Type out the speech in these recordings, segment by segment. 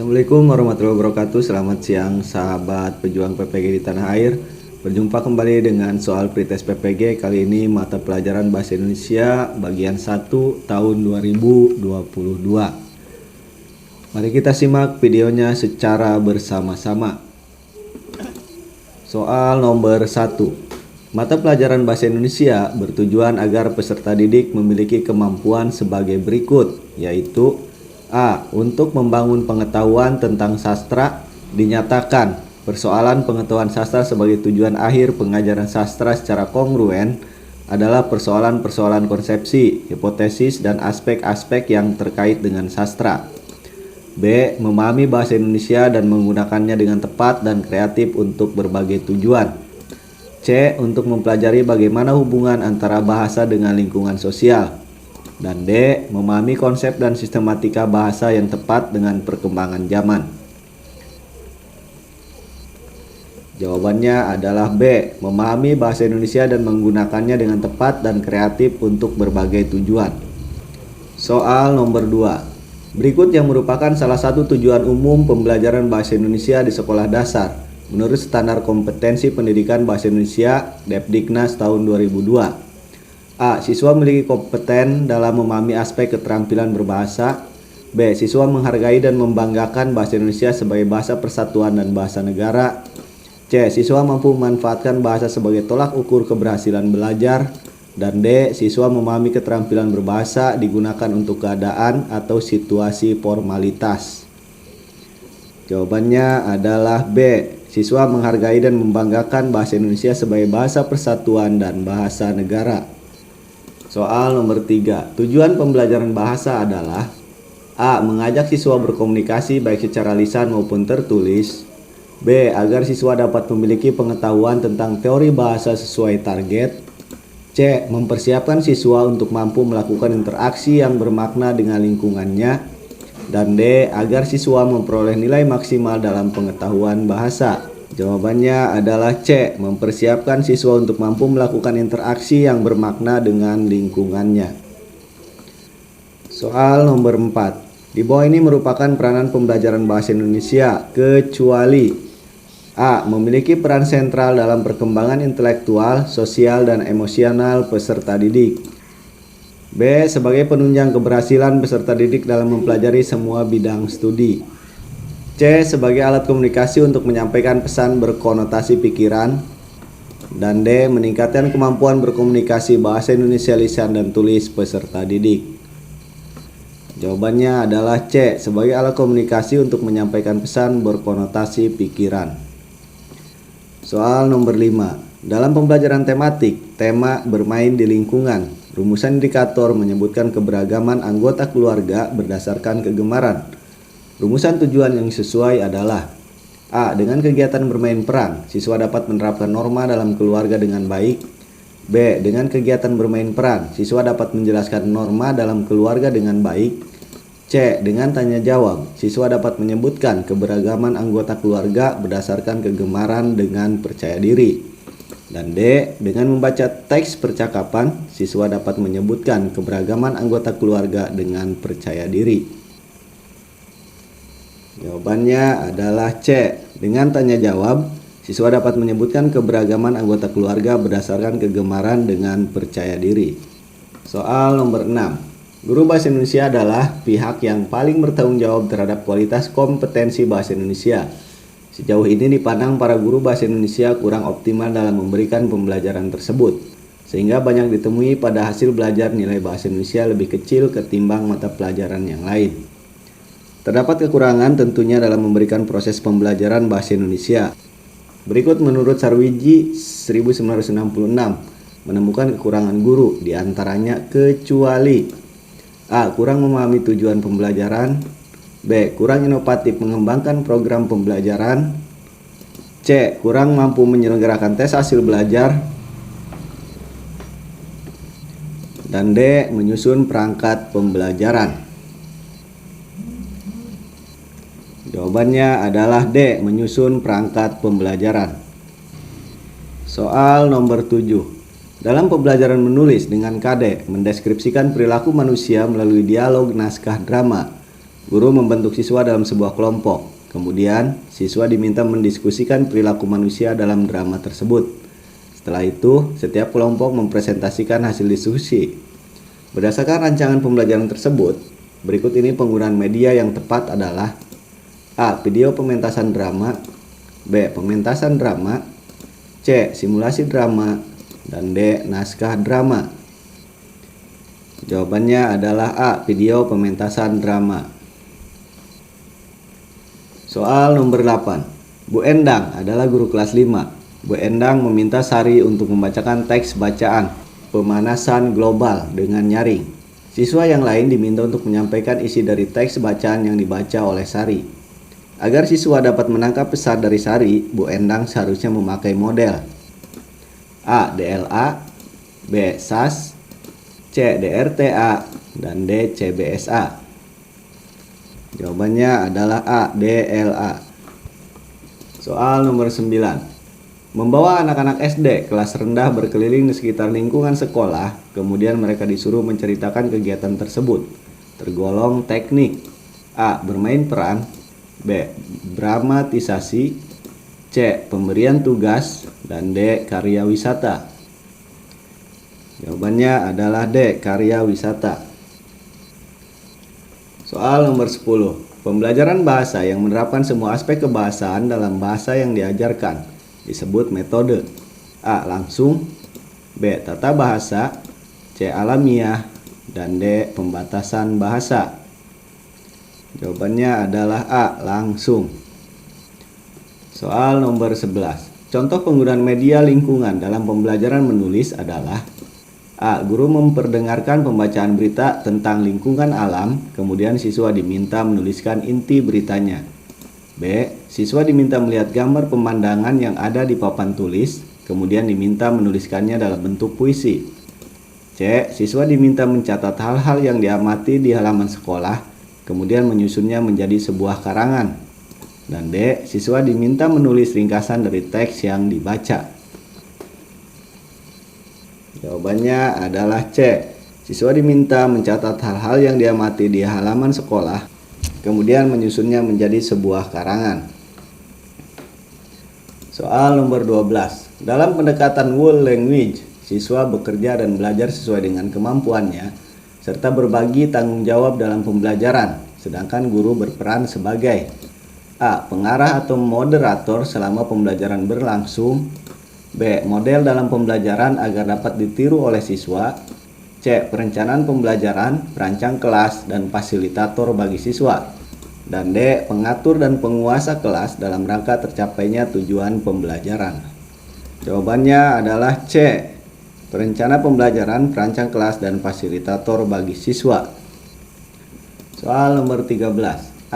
Assalamualaikum warahmatullahi wabarakatuh. Selamat siang sahabat pejuang PPG di tanah air. Berjumpa kembali dengan soal pretest PPG. Kali ini mata pelajaran Bahasa Indonesia bagian 1 tahun 2022. Mari kita simak videonya secara bersama-sama. Soal nomor 1. Mata pelajaran Bahasa Indonesia bertujuan agar peserta didik memiliki kemampuan sebagai berikut, yaitu A. Untuk membangun pengetahuan tentang sastra. Dinyatakan persoalan pengetahuan sastra sebagai tujuan akhir pengajaran sastra secara kongruen adalah persoalan-persoalan konsepsi, hipotesis, dan aspek-aspek yang terkait dengan sastra. B. Memahami bahasa Indonesia dan menggunakannya dengan tepat dan kreatif untuk berbagai tujuan. C. Untuk mempelajari bagaimana hubungan antara bahasa dengan lingkungan sosial. Dan D. Memahami konsep dan sistematika bahasa yang tepat dengan perkembangan zaman. Jawabannya adalah B. Memahami bahasa Indonesia dan menggunakannya dengan tepat dan kreatif untuk berbagai tujuan. Soal nomor 2. Berikut yang merupakan salah satu tujuan umum pembelajaran bahasa Indonesia di sekolah dasar menurut standar kompetensi pendidikan bahasa Indonesia Depdiknas tahun 2002. A. Siswa memiliki kompeten dalam memahami aspek keterampilan berbahasa. B. Siswa menghargai dan membanggakan bahasa Indonesia sebagai bahasa persatuan dan bahasa negara. C. Siswa mampu memanfaatkan bahasa sebagai tolak ukur keberhasilan belajar. Dan D. Siswa memahami keterampilan berbahasa digunakan untuk keadaan atau situasi formalitas. Jawabannya adalah B. Siswa menghargai dan membanggakan bahasa Indonesia sebagai bahasa persatuan dan bahasa negara. Soal nomor 3. Tujuan pembelajaran bahasa adalah A. Mengajak siswa berkomunikasi baik secara lisan maupun tertulis. B. Agar siswa dapat memiliki pengetahuan tentang teori bahasa sesuai target. C. Mempersiapkan siswa untuk mampu melakukan interaksi yang bermakna dengan lingkungannya. Dan D. Agar siswa memperoleh nilai maksimal dalam pengetahuan bahasa. Jawabannya adalah C. Mempersiapkan siswa untuk mampu melakukan interaksi yang bermakna dengan lingkungannya. Soal nomor 4. Di bawah ini merupakan peranan pembelajaran bahasa Indonesia kecuali A. Memiliki peran sentral dalam perkembangan intelektual, sosial, dan emosional peserta didik. B. Sebagai penunjang keberhasilan peserta didik dalam mempelajari semua bidang studi. C. Sebagai alat komunikasi untuk menyampaikan pesan berkonotasi pikiran. Dan D. Meningkatkan kemampuan berkomunikasi bahasa Indonesia lisan dan tulis peserta didik. Jawabannya adalah C. Sebagai alat komunikasi untuk menyampaikan pesan berkonotasi pikiran. Soal nomor 5. Dalam pembelajaran tematik, tema bermain di lingkungan, rumusan indikator menyebutkan keberagaman anggota keluarga berdasarkan kegemaran. Rumusan tujuan yang sesuai adalah A. Dengan kegiatan bermain peran, siswa dapat menerapkan norma dalam keluarga dengan baik. B. Dengan kegiatan bermain peran, siswa dapat menjelaskan norma dalam keluarga dengan baik. C. Dengan tanya jawab, siswa dapat menyebutkan keberagaman anggota keluarga berdasarkan kegemaran dengan percaya diri. Dan D. Dengan membaca teks percakapan, siswa dapat menyebutkan keberagaman anggota keluarga dengan percaya diri. Jawabannya adalah C. Dengan tanya jawab, siswa dapat menyebutkan keberagaman anggota keluarga berdasarkan kegemaran dengan percaya diri. Soal nomor 6. Guru Bahasa Indonesia adalah pihak yang paling bertanggung jawab terhadap kualitas kompetensi bahasa Indonesia. Sejauh ini dipandang para guru bahasa Indonesia kurang optimal dalam memberikan pembelajaran tersebut, sehingga banyak ditemui pada hasil belajar nilai bahasa Indonesia lebih kecil ketimbang mata pelajaran yang lain. Terdapat kekurangan tentunya dalam memberikan proses pembelajaran bahasa Indonesia. Berikut menurut Sarwiji 1966 menemukan kekurangan guru, diantaranya kecuali A. Kurang memahami tujuan pembelajaran. B. Kurang inovatif mengembangkan program pembelajaran. C. Kurang mampu menyelenggarakan tes hasil belajar. Dan D. Menyusun perangkat pembelajaran. Jawabannya adalah D. Menyusun perangkat pembelajaran. Soal nomor 7. Dalam pembelajaran menulis dengan KD, mendeskripsikan perilaku manusia melalui dialog naskah drama. Guru membentuk siswa dalam sebuah kelompok. Kemudian, siswa diminta mendiskusikan perilaku manusia dalam drama tersebut. Setelah itu, setiap kelompok mempresentasikan hasil diskusi. Berdasarkan rancangan pembelajaran tersebut, berikut ini penggunaan media yang tepat adalah: A. Video pementasan drama, B. Pementasan drama, C. Simulasi drama, dan D. Naskah drama. Jawabannya adalah A. Video pementasan drama. Soal nomor 8. Bu Endang adalah guru kelas 5. Bu Endang meminta Sari untuk membacakan teks bacaan pemanasan global dengan nyaring. Siswa yang lain diminta untuk menyampaikan isi dari teks bacaan yang dibaca oleh Sari. Agar siswa dapat menangkap pesan dari Sari, Bu Endang seharusnya memakai model: A. DLA, B. SAS, C. DRTA, dan D. CBSA. Jawabannya adalah A. DLA. Soal nomor 9. Membawa anak-anak SD kelas rendah berkeliling di sekitar lingkungan sekolah, kemudian mereka disuruh menceritakan kegiatan tersebut. Tergolong teknik: A. Bermain peran, B. Dramatisasi, C. Pemberian tugas, dan D. Karya wisata. Jawabannya adalah D. Karya wisata. Soal nomor 10. Pembelajaran bahasa yang menerapkan semua aspek kebahasaan dalam bahasa yang diajarkan disebut metode: A. Langsung, B. Tata bahasa, C. Alamiah, dan D. Pembatasan bahasa. Jawabannya adalah A. Langsung. Soal nomor 11. Contoh penggunaan media lingkungan dalam pembelajaran menulis adalah: A. Guru memperdengarkan pembacaan berita tentang lingkungan alam, kemudian siswa diminta menuliskan inti beritanya. B. Siswa diminta melihat gambar pemandangan yang ada di papan tulis, kemudian diminta menuliskannya dalam bentuk puisi. C. Siswa diminta mencatat hal-hal yang diamati di halaman sekolah, kemudian menyusunnya menjadi sebuah karangan. Dan D. Siswa diminta menulis ringkasan dari teks yang dibaca. Jawabannya adalah C. Siswa diminta mencatat hal-hal yang diamati di halaman sekolah, kemudian menyusunnya menjadi sebuah karangan. Soal nomor 12. Dalam pendekatan world language, siswa bekerja dan belajar sesuai dengan kemampuannya, serta berbagi tanggung jawab dalam pembelajaran, sedangkan guru berperan sebagai: A. Pengarah atau moderator selama pembelajaran berlangsung, B. Model dalam pembelajaran agar dapat ditiru oleh siswa, C. Perencanaan pembelajaran, perancang kelas, dan fasilitator bagi siswa, dan D. Pengatur dan penguasa kelas dalam rangka tercapainya tujuan pembelajaran. Jawabannya adalah C. Perencana pembelajaran, perancang kelas, dan fasilitator bagi siswa. Soal nomor 13.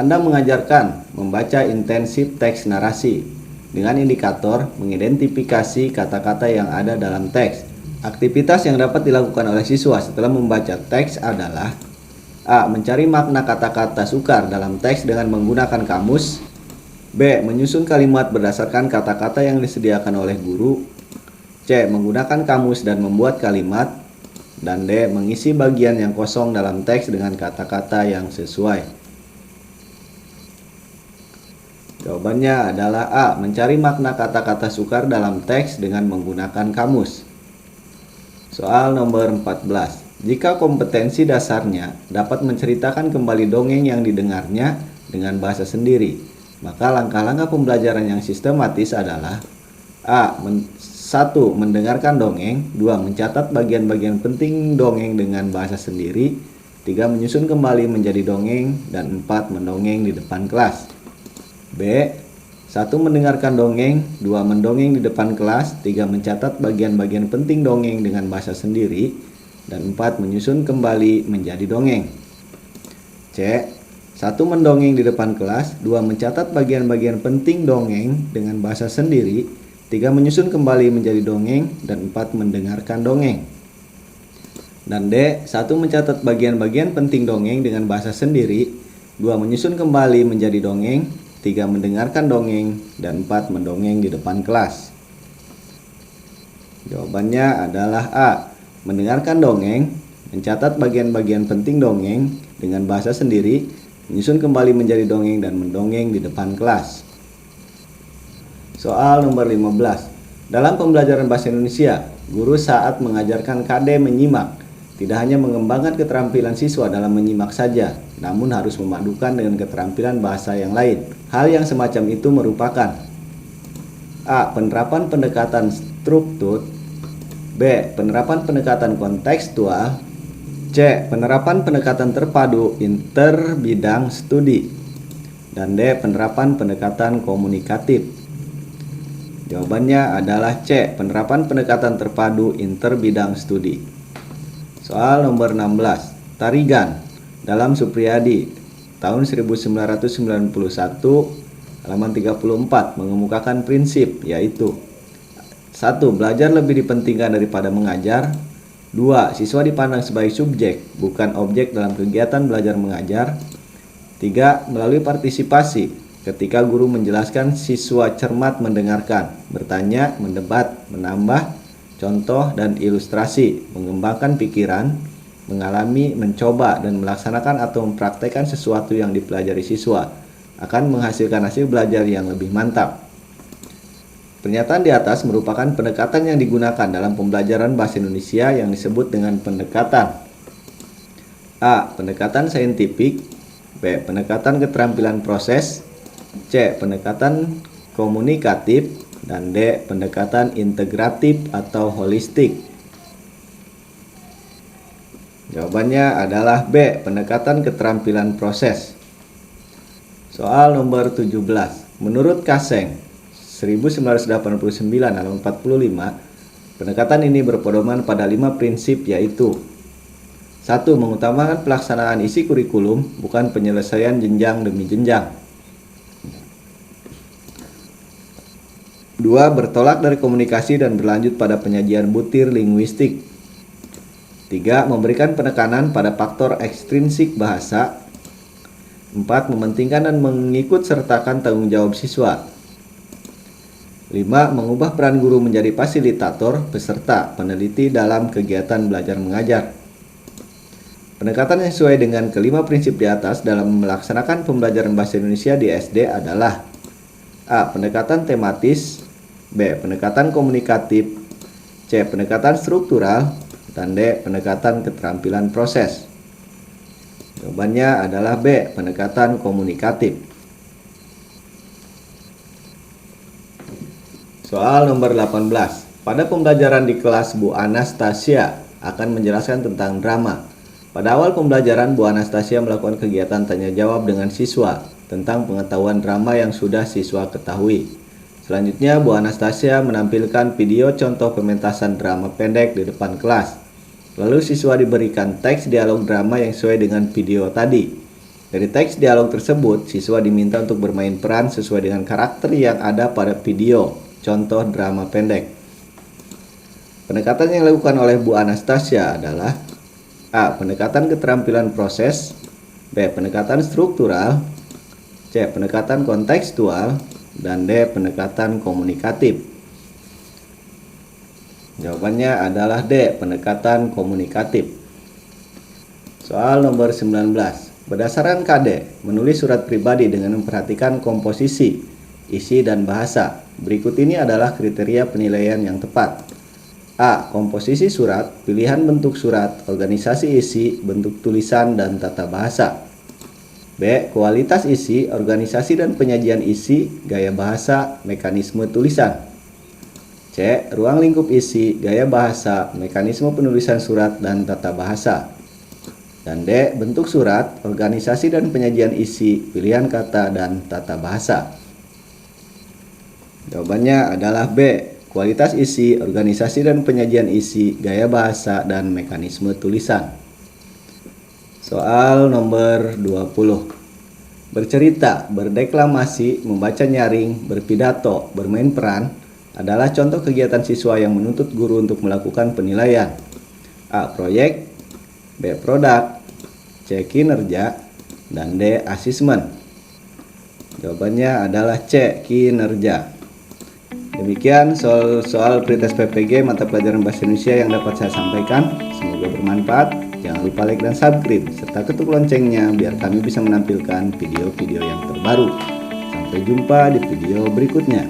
Anda mengajarkan membaca intensif teks narasi dengan indikator mengidentifikasi kata-kata yang ada dalam teks. Aktivitas yang dapat dilakukan oleh siswa setelah membaca teks adalah: A. Mencari makna kata-kata sukar dalam teks dengan menggunakan kamus, B. Menyusun kalimat berdasarkan kata-kata yang disediakan oleh guru, C. Menggunakan kamus dan membuat kalimat, dan D. Mengisi bagian yang kosong dalam teks dengan kata-kata yang sesuai. Jawabannya adalah A. Mencari makna kata-kata sukar dalam teks dengan menggunakan kamus. Soal nomor 14. Jika kompetensi dasarnya dapat menceritakan kembali dongeng yang didengarnya dengan bahasa sendiri, maka langkah-langkah pembelajaran yang sistematis adalah: A. 1. Mendengarkan dongeng, 2. Mencatat bagian-bagian penting dongeng dengan bahasa sendiri, 3. Menyusun kembali menjadi dongeng, dan 4. Mendongeng di depan kelas. B. 1. Mendengarkan dongeng, 2. Mendongeng di depan kelas, 3. Mencatat bagian-bagian penting dongeng dengan bahasa sendiri, dan 4. Menyusun kembali menjadi dongeng. C. 1. Mendongeng di depan kelas, 2. Mencatat bagian-bagian penting dongeng dengan bahasa sendiri, 3. Menyusun kembali menjadi dongeng, dan 4. Mendengarkan dongeng. Dan D. 1. Mencatat bagian-bagian penting dongeng dengan bahasa sendiri, 2. Menyusun kembali menjadi dongeng, 3. Mendengarkan dongeng, dan 4. Mendongeng di depan kelas. Jawabannya adalah A. Mendengarkan dongeng, mencatat bagian-bagian penting dongeng dengan bahasa sendiri, menyusun kembali menjadi dongeng dan mendongeng di depan kelas. Soal nomor 15. Dalam pembelajaran bahasa Indonesia, guru saat mengajarkan KD menyimak tidak hanya mengembangkan keterampilan siswa dalam menyimak saja, namun harus memadukan dengan keterampilan bahasa yang lain. Hal yang semacam itu merupakan A. Penerapan pendekatan struktur, B. Penerapan pendekatan kontekstual, C. Penerapan pendekatan terpadu interbidang studi, dan D. Penerapan pendekatan komunikatif. Jawabannya adalah C. Penerapan pendekatan terpadu interbidang studi. Soal nomor 16. Tarigan dalam Supriyadi tahun 1991 halaman 34 mengemukakan prinsip yaitu 1. Belajar lebih dipentingkan daripada mengajar. 2. Siswa dipandang sebagai subjek bukan objek dalam kegiatan belajar mengajar. 3. Melalui partisipasi, ketika guru menjelaskan, siswa cermat mendengarkan, bertanya, mendebat, menambah contoh dan ilustrasi, mengembangkan pikiran, mengalami, mencoba, dan melaksanakan atau mempraktekkan sesuatu yang dipelajari siswa, akan menghasilkan hasil belajar yang lebih mantap. Pernyataan di atas merupakan pendekatan yang digunakan dalam pembelajaran bahasa Indonesia yang disebut dengan pendekatan A. Pendekatan saintifik, B. Pendekatan keterampilan proses, C. Pendekatan komunikatif, dan D. Pendekatan integratif atau holistik. Jawabannya adalah B. Pendekatan keterampilan proses. Soal nomor 17. Menurut Kaseng 1989 halaman 45, pendekatan ini berpedoman pada 5 prinsip yaitu 1. Mengutamakan pelaksanaan isi kurikulum, bukan penyelesaian jenjang demi jenjang. 2. Bertolak dari komunikasi dan berlanjut pada penyajian butir linguistik. 3. Memberikan penekanan pada faktor ekstrinsik bahasa. 4. Mementingkan dan mengikut sertakan tanggung jawab siswa. 5. Mengubah peran guru menjadi fasilitator, peserta, peneliti dalam kegiatan belajar mengajar. Pendekatan yang sesuai dengan kelima prinsip di atas dalam melaksanakan pembelajaran bahasa Indonesia di SD adalah A. Pendekatan tematis, B. Pendekatan komunikatif, C. Pendekatan struktural, dan D. Pendekatan keterampilan proses. Jawabannya adalah B. Pendekatan komunikatif. Soal nomor 18. Pada pembelajaran di kelas, Bu Anastasia akan menjelaskan tentang drama. Pada awal pembelajaran, Bu Anastasia melakukan kegiatan tanya jawab dengan siswa tentang pengetahuan drama yang sudah siswa ketahui. Selanjutnya, Bu Anastasia menampilkan video contoh pementasan drama pendek di depan kelas. Lalu siswa diberikan teks dialog drama yang sesuai dengan video tadi. Dari teks dialog tersebut, siswa diminta untuk bermain peran sesuai dengan karakter yang ada pada video contoh drama pendek. Pendekatan yang dilakukan oleh Bu Anastasia adalah A. Pendekatan keterampilan proses, B. Pendekatan struktural, C. Pendekatan kontekstual, dan D. Pendekatan komunikatif. Jawabannya adalah D. Pendekatan komunikatif. Soal nomor 19. Berdasarkan KD, menulis surat pribadi dengan memperhatikan komposisi, isi, dan bahasa. Berikut ini adalah kriteria penilaian yang tepat. A. Komposisi surat, pilihan bentuk surat, organisasi isi, bentuk tulisan, dan tata bahasa. B. Kualitas isi, organisasi dan penyajian isi, gaya bahasa, mekanisme tulisan. C. Ruang lingkup isi, gaya bahasa, mekanisme penulisan surat, dan tata bahasa. Dan D. Bentuk surat, organisasi dan penyajian isi, pilihan kata, dan tata bahasa. Jawabannya adalah B. Kualitas isi, organisasi dan penyajian isi, gaya bahasa, dan mekanisme tulisan. Soal nomor 20. Bercerita, berdeklamasi, membaca nyaring, berpidato, bermain peran adalah contoh kegiatan siswa yang menuntut guru untuk melakukan penilaian. A. Proyek, B. Produk, C. Kinerja, dan D. Asesmen. Jawabannya adalah C. Kinerja. Demikian soal pretest PPG mata pelajaran bahasa Indonesia yang dapat saya sampaikan. Semoga bermanfaat. Jangan lupa like dan subscribe, serta ketuk loncengnya biar kami bisa menampilkan video-video yang terbaru. Sampai jumpa di video berikutnya.